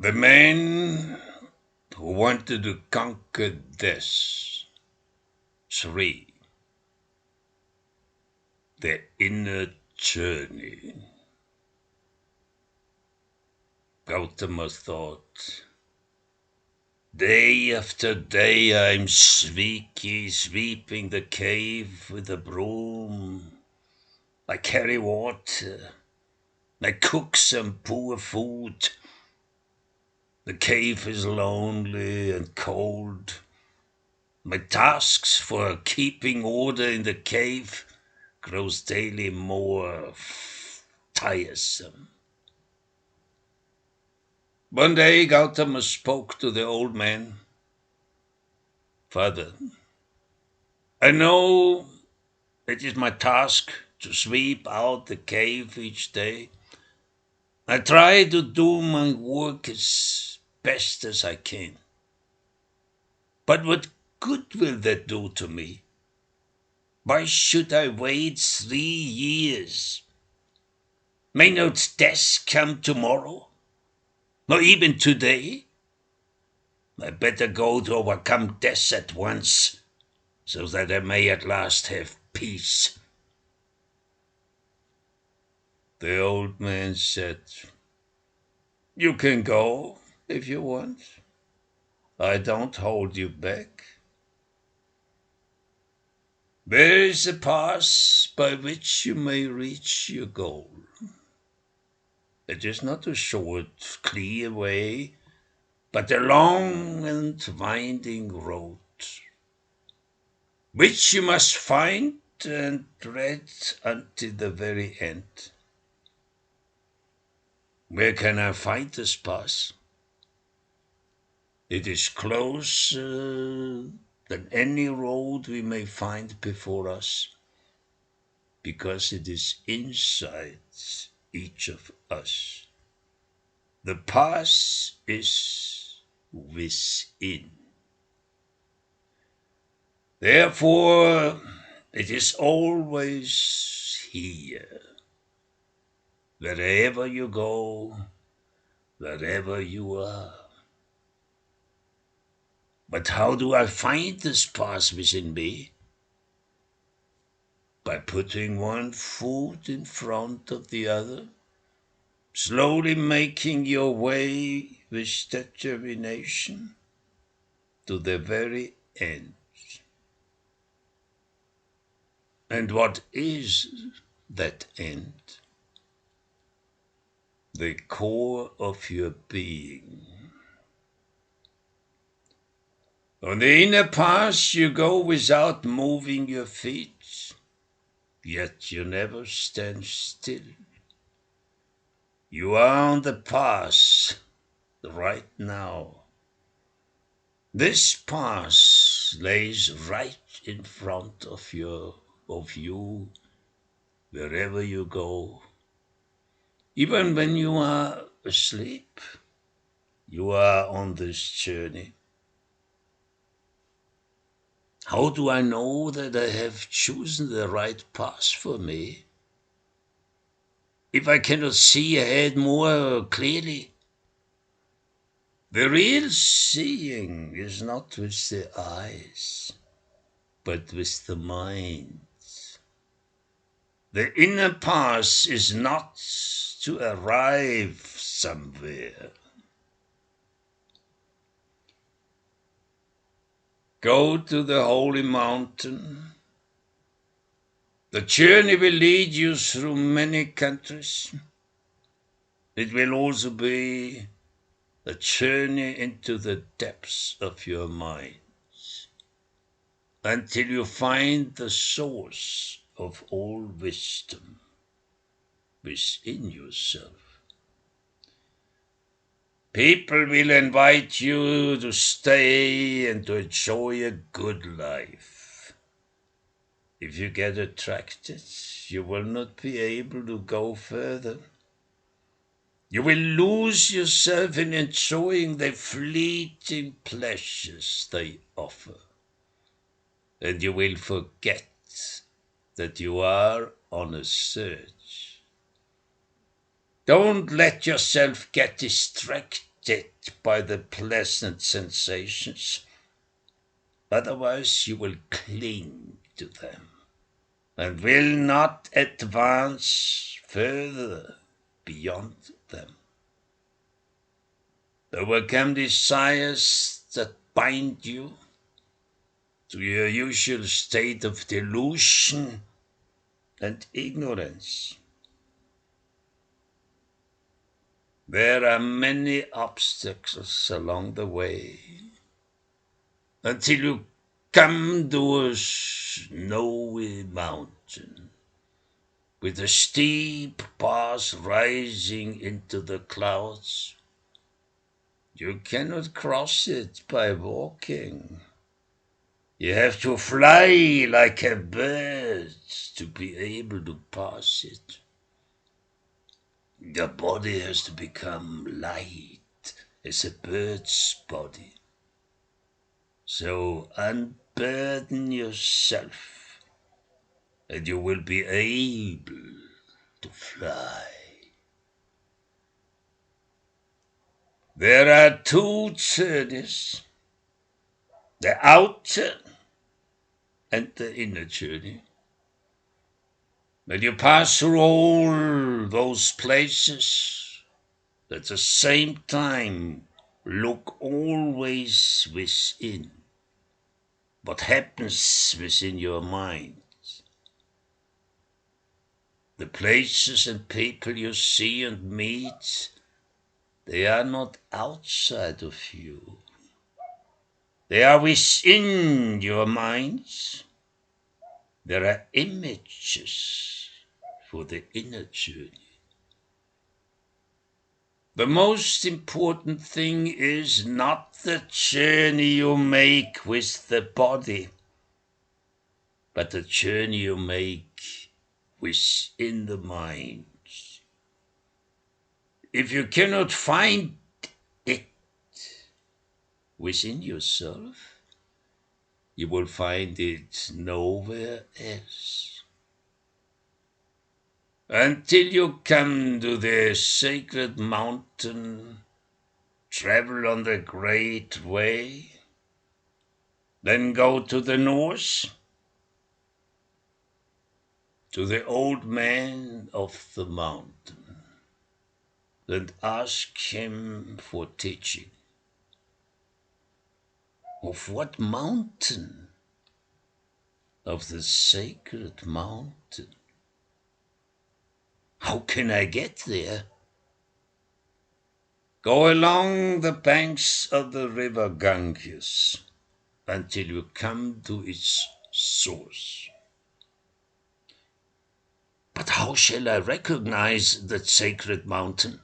The man who wanted to conquer death. 3. The inner journey. Gautama thought, day after day I'm sweeping the cave with a broom. I carry water. I cook some poor food. The cave is lonely and cold. My tasks for keeping order in the cave grows daily more tiresome. One day Gautama spoke to the old man. Father, I know it is my task to sweep out the cave each day. I try to do my work as best as I can. But what good will that do to me? Why should I wait 3 years? May not death come tomorrow? Nor even today? I better go to overcome death at once, so that I may at last have peace. The old man said, You can go if you want. I don't hold you back. There is a path by which you may reach your goal. It is not a short, clear way, but a long and winding road, which you must find and tread until the very end. Where can I find this path? It is closer than any road we may find before us, because it is inside each of us. The path is within. Therefore, it is always here. Wherever you go, wherever you are. But how do I find this path within me? By putting one foot in front of the other, slowly making your way with determination to the very end. And what is that end? The core of your being. On the inner path you go without moving your feet, yet you never stand still. You are on the path right now. This path lays right in front of you wherever you go. Even when you are asleep, you are on this journey. How do I know that I have chosen the right path for me? If I cannot see ahead more clearly, the real seeing is not with the eyes, but with the mind. The inner path is not to arrive somewhere. Go to the holy mountain. The journey will lead you through many countries. It will also be a journey into the depths of your mind, until you find the source of all wisdom within yourself. People will invite you to stay and to enjoy a good life. If you get attracted, you will not be able to go further. You will lose yourself in enjoying the fleeting pleasures they offer. And you will forget that you are on a search. Don't let yourself get distracted by the pleasant sensations. Otherwise, you will cling to them and will not advance further beyond them. Overcome desires that bind you to your usual state of delusion and ignorance. There are many obstacles along the way until you come to a snowy mountain with a steep pass rising into the clouds. You cannot cross it by walking. You have to fly like a bird to be able to pass it. Your body has to become light as a bird's body. So unburden yourself and you will be able to fly. There are two journeys, the outer and the inner journey. When you pass through all those places, at the same time, look always within. What happens within your mind? The places and people you see and meet, they are not outside of you. They are within your minds. There are images for the inner journey. The most important thing is not the journey you make with the body, but the journey you make within the mind. If you cannot find it within yourself, you will find it nowhere else. Until you come to the sacred mountain, travel on the great way, then go to the north, to the old man of the mountain, and ask him for teaching. Of what mountain? Of the sacred mountain. How can I get there? Go along the banks of the river Ganges until you come to its source. But how shall I recognize that sacred mountain?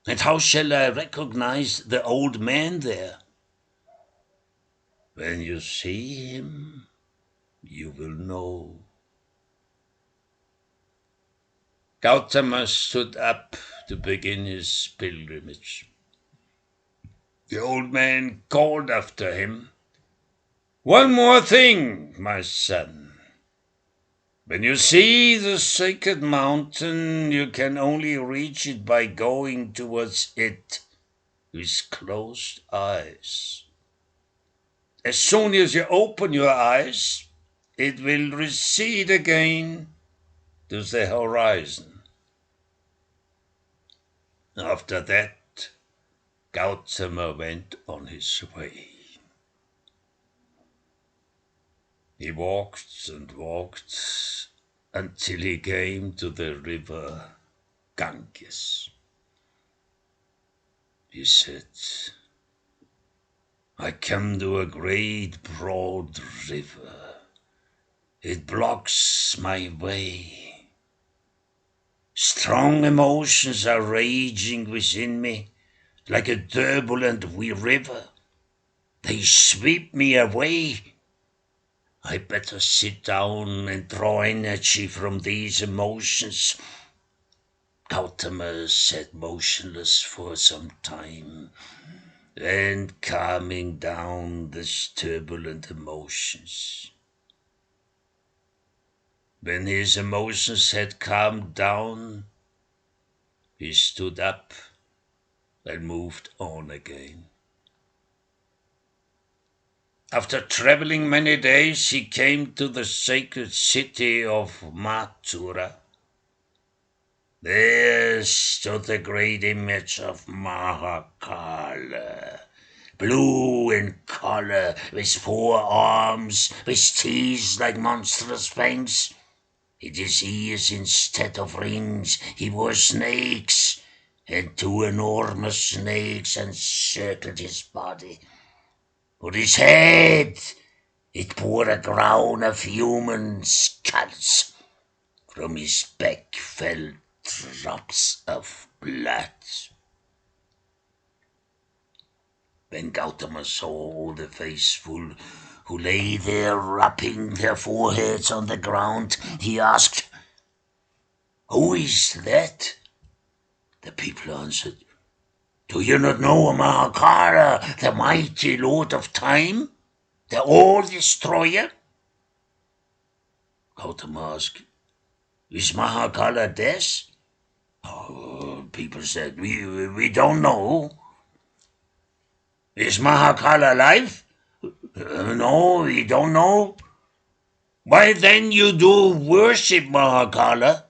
And how shall I recognize the old man there? When you see him, you will know. Gautama stood up to begin his pilgrimage. The old man called after him, "One more thing, my son. When you see the sacred mountain, you can only reach it by going towards it with closed eyes. As soon as you open your eyes, it will recede again to the horizon." After that, Gautama went on his way. He walked and walked until he came to the river Ganges. He said, "I come to a great broad river. It blocks my way. Strong emotions are raging within me like a turbulent river. They sweep me away. I better sit down and draw energy from these emotions." Gautama sat motionless for some time, and calming down these turbulent emotions. When his emotions had calmed down, he stood up and moved on again. After traveling many days, he came to the sacred city of Mathura. There stood the great image of Mahakala, blue in color, with 4 arms, with teeth like monstrous fangs. In his ears, instead of rings, he wore snakes, and 2 enormous snakes encircled his body. On his head, it bore a crown of human skulls. From his back fell drops of blood. When Gautama saw all the faithful who lay there rubbing their foreheads on the ground, he asked, "Who is that?" The people answered, "Do you not know Mahakara, the mighty lord of time, the all-destroyer?" Gautama asked, "Is Mahakala dead?" Oh, people said, we don't know. Is Mahakala alive? No, we don't know. Why then you do worship Mahakala?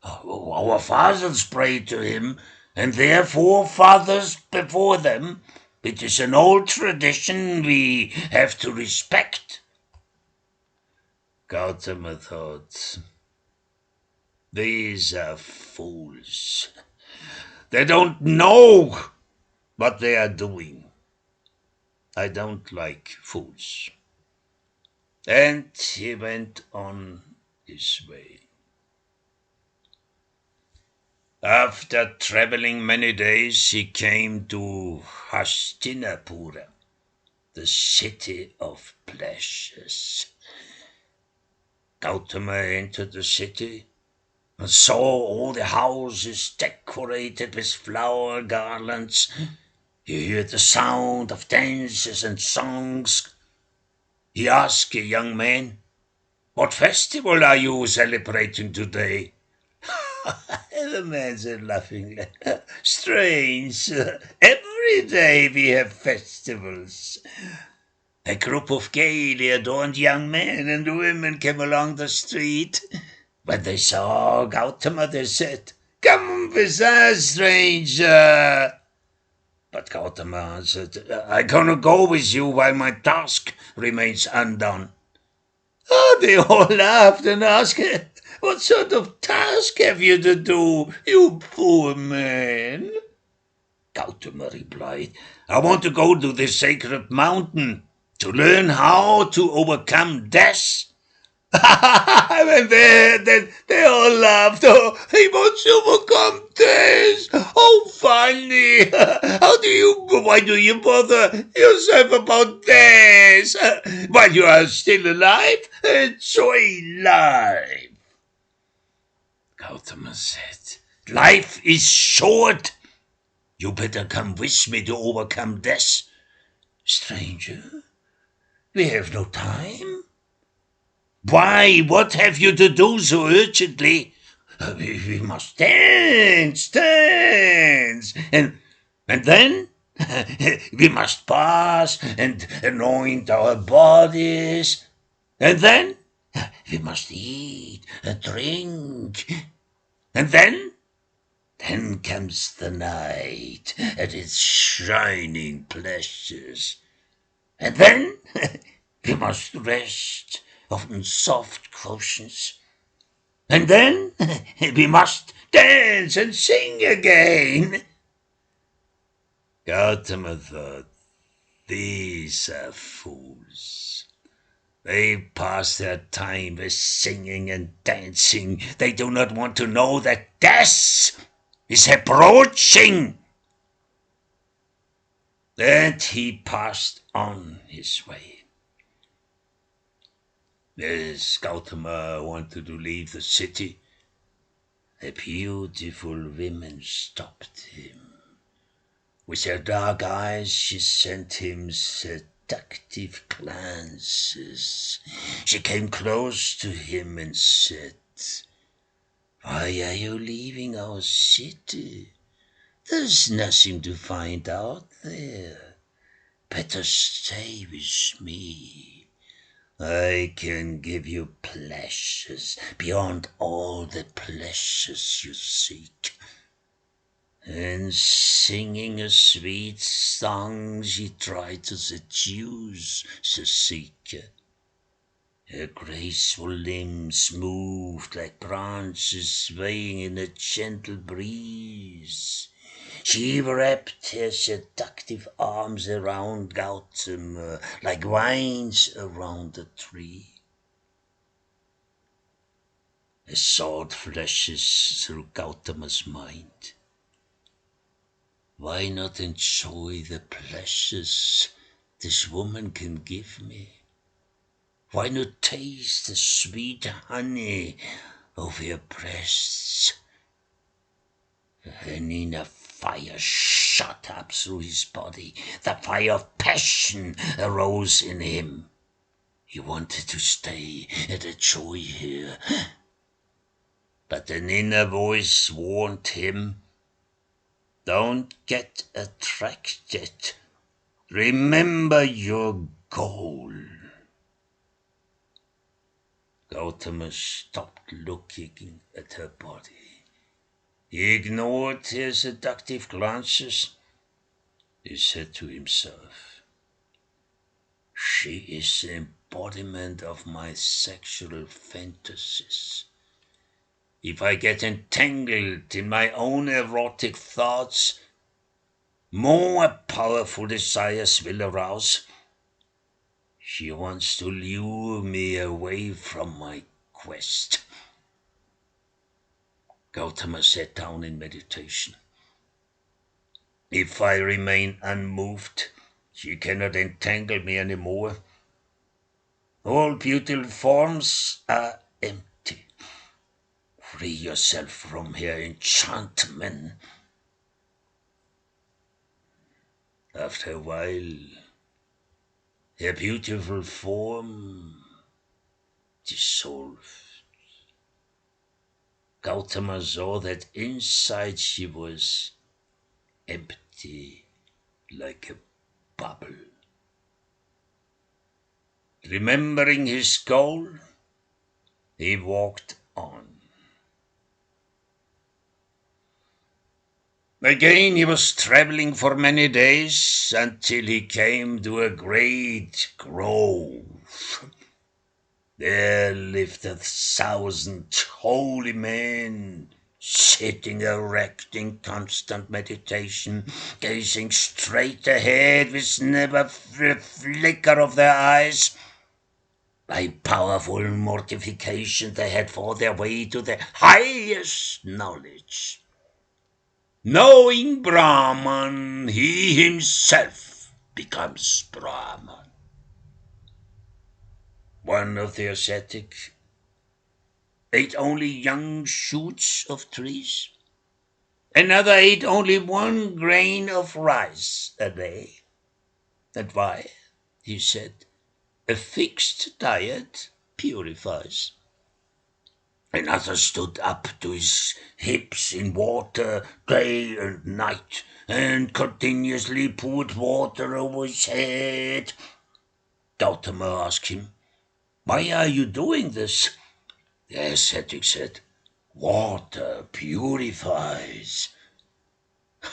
Our fathers prayed to him, and their forefathers before them. It is an old tradition we have to respect. Gautama thought, these are fools. They don't know what they are doing. I don't like fools. And he went on his way. After traveling many days, he came to Hastinapura, the city of pleasures. Gautama entered the city and saw all the houses decorated with flower garlands. He heard the sound of dances and songs. He asked a young man, "What festival are you celebrating today?" The man said laughingly, "Strange, every day we have festivals." A group of gaily adorned young men and women came along the street. When they saw Gautama, they said, "Come with us, stranger." But Gautama answered, "I cannot go with you while my task remains undone." Oh, they all laughed and asked, "What sort of task have you to do, you poor man?" Gautama replied, "I want to go to this sacred mountain to learn how to overcome death." And then they all laughed. "Oh, he wants to overcome death. Oh, funny. Why do you bother yourself about death? While you are still alive, enjoy life." Gautama said, "Life is short. You better come with me to overcome death." "Stranger, we have no time." "Why, what have you to do so urgently?" We must dance. And then we must pass and anoint our bodies. And then we must eat and drink. And then comes the night and its shining pleasures. And then we must rest on soft cushions. And then we must dance and sing again. Gautama thought, these are fools. They pass their time with singing and dancing. They do not want to know that death is approaching. And he passed on his way. As Gautama wanted to leave the city, a beautiful woman stopped him. With her dark eyes, she sent him seductive glances. She came close to him and said, "Why are you leaving our city? There's nothing to find out there. Better stay with me. I can give you pleasures beyond all the pleasures you seek. And singing a sweet song, she tried to seduce the seeker. Her graceful limbs moved like branches swaying in a gentle breeze. She wrapped her seductive arms around Gautama like vines around a tree. A thought flashes through Gautama's mind. Why not enjoy the pleasures this woman can give me? Why not taste the sweet honey of her breasts? And in a fire shot up through his body. The fire of passion arose in him. He wanted to stay and enjoy her. But an inner voice warned him, don't get attracted. Remember your goal. Gautama stopped looking at her body. He ignored her seductive glances. He said to himself, she is the embodiment of my sexual fantasies. If I get entangled in my own erotic thoughts, more powerful desires will arouse. She wants to lure me away from my quest. Gautama sat down in meditation. If I remain unmoved, she cannot entangle me anymore. All beautiful forms are empty. Free yourself from her enchantment. After a while, her beautiful form dissolved. Gautama saw that inside she was empty like a bubble. Remembering his goal, he walked on. Again, he was traveling for many days until he came to a great grove. There lived 1,000 holy men, sitting erect in constant meditation, gazing straight ahead with never a flicker of their eyes. By powerful mortification, they had fought their way to the highest knowledge. Knowing Brahman, he himself becomes Brahman. One of the ascetic ate only young shoots of trees. Another ate only 1 grain of rice a day. And why? He said, a fixed diet purifies. Another stood up to his hips in water day and night, and continuously poured water over his head. Gautama asked him, why are you doing this? The ascetic said, water purifies.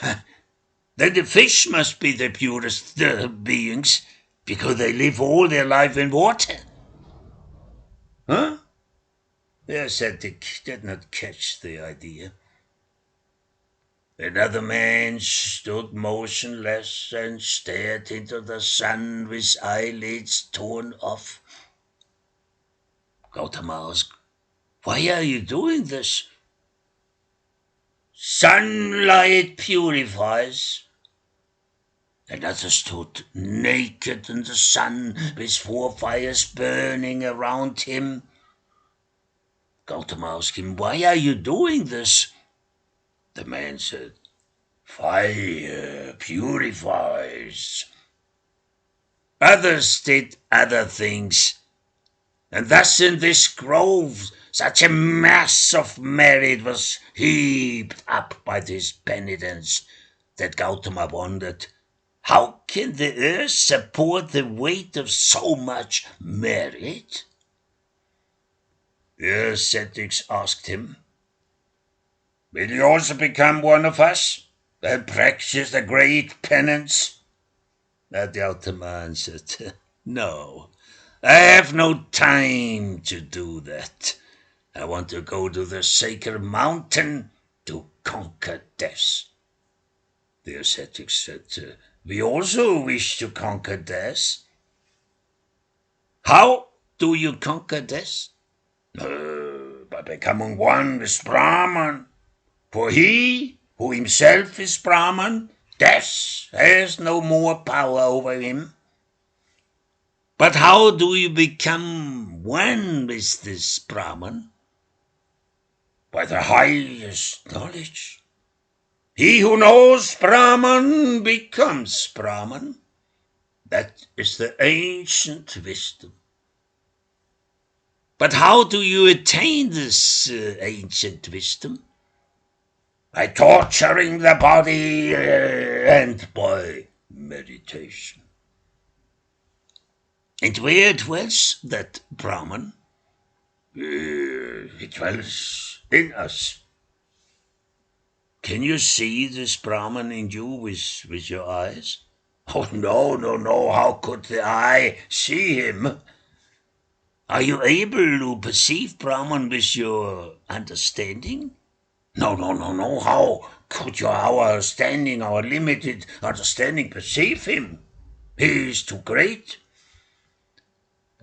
Then the fish must be the purest beings, because they live all their life in water. Huh? The ascetic did not catch the idea. Another man stood motionless and stared into the sun with eyelids torn off. Gautama asked, why are you doing this? Sunlight purifies. Another stood naked in the sun with 4 fires burning around him. Gautama asked him, why are you doing this? The man said, fire purifies. Others did other things, and thus in this grove such a mass of merit was heaped up by this penitence that Gautama wondered. How can the earth support the weight of so much merit? The ascetics asked him, will you also become one of us and practice the great penance? Gautama answered, no, I have no time to do that. I want to go to the sacred mountain to conquer death. The ascetics said, we also wish to conquer death. How do you conquer death? By becoming one with Brahman. For he, who himself is Brahman, death has no more power over him. But how do you become one with this Brahman? By the highest knowledge. He who knows Brahman becomes Brahman. That is the ancient wisdom. But how do you attain this ancient wisdom? By torturing the body and by meditation. And where dwells that Brahman? It dwells in us. Can you see this Brahman in you with your eyes? Oh, no, no, no. How could the eye see him? Are you able to perceive Brahman with your understanding? No, no, no, no. How could our understanding, our limited understanding, perceive him? He is too great.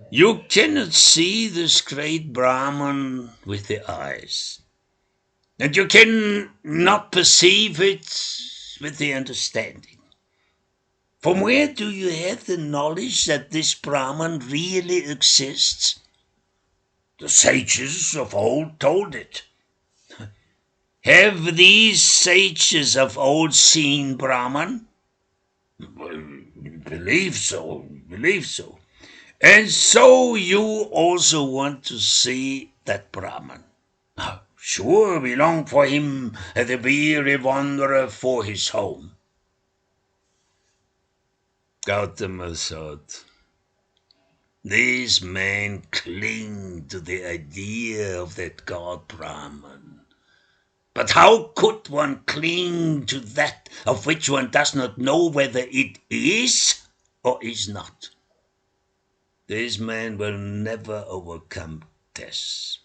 You cannot see this great Brahman with the eyes. And you cannot perceive it with the understanding. From where do you have the knowledge that this Brahman really exists? The sages of old told it. Have these sages of old seen Brahman? Believe so, believe so. And so you also want to see that Brahman. Sure, we long for him, the weary wanderer, for his home. Gautama thought, these men cling to the idea of that god Brahman. But how could one cling to that of which one does not know whether it is or is not? These men will never overcome death.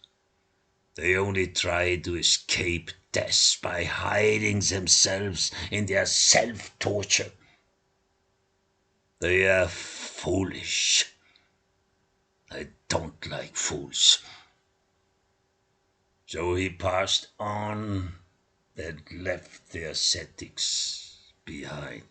They only try to escape death by hiding themselves in their self-torture. They are foolish. I don't like fools. So he passed on and left the ascetics behind.